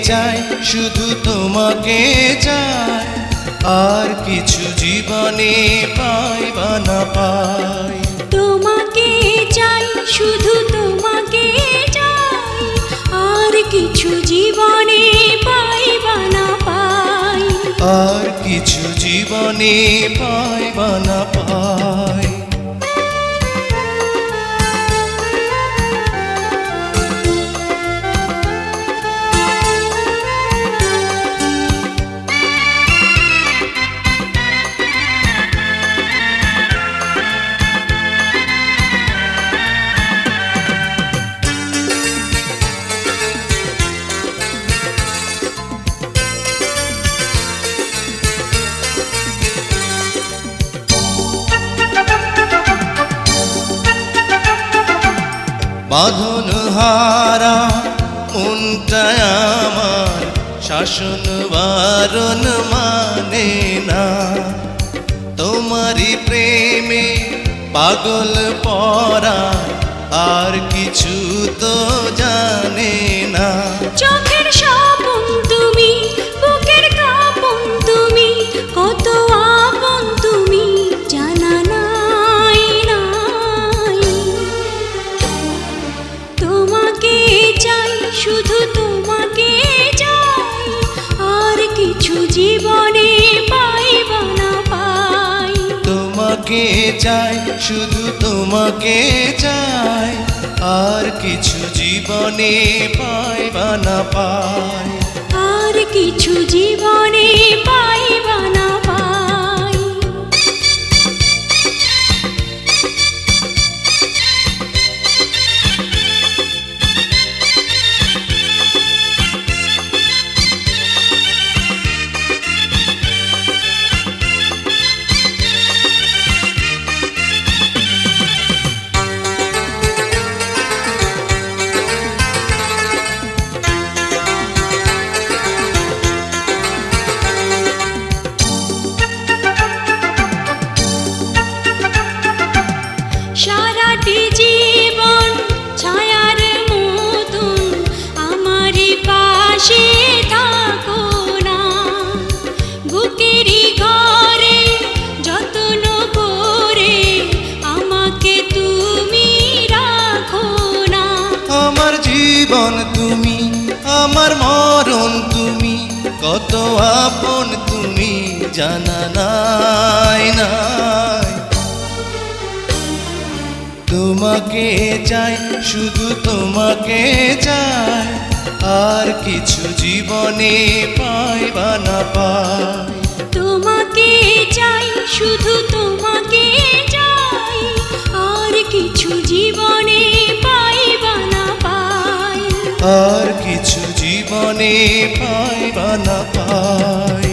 চাই শুধু তোমাকে চাই, আর কিছু জীবনে পাই বা না পাই। তোমাকে চাই শুধু তোমাকে চাই, আর কিছু জীবনে পাই বা না পাই। আর কিছু জীবনে পাই বা না পাই। বাঁধন হারা মনটা আমার শাসন বারণ মানে না, তোমারই প্রেমে পাগল পরা আর কিছু তো জানে না। চোখের স্বপন তুমি, বুকের কাঁপন তুমি, কত আপন তুমি জানা নাই নাই। তোমাকে চাই শুধু তোমাকে চাই, আর কিছু জীবনে পাই বা না পাই। তোমাকে চাই শুধু তোমাকে চাই, আর কিছু জীবনে পাই বা না পাই। আর কিছু জীবনে পাই বা না পাই। সারাটি জীবন ছায়ার মতন আমারই পাশে থাকো না, বুকেরই ঘরে যত্ন করে আমাকে তুমি রাখো না। আমার জীবন তুমি, আমার মরণ তুমি, কত আপন তুমি জানা নাই নাই। তোমাকে চাই শুধু তোমাকে চাই, আর কিছু জীবনে পাই বা না পাই। তোমাকে চাই শুধু তোমাকে চাই, আর কিছু জীবনে পাই বা না পাই। আর কিছু জীবনে পাই বা না পাই।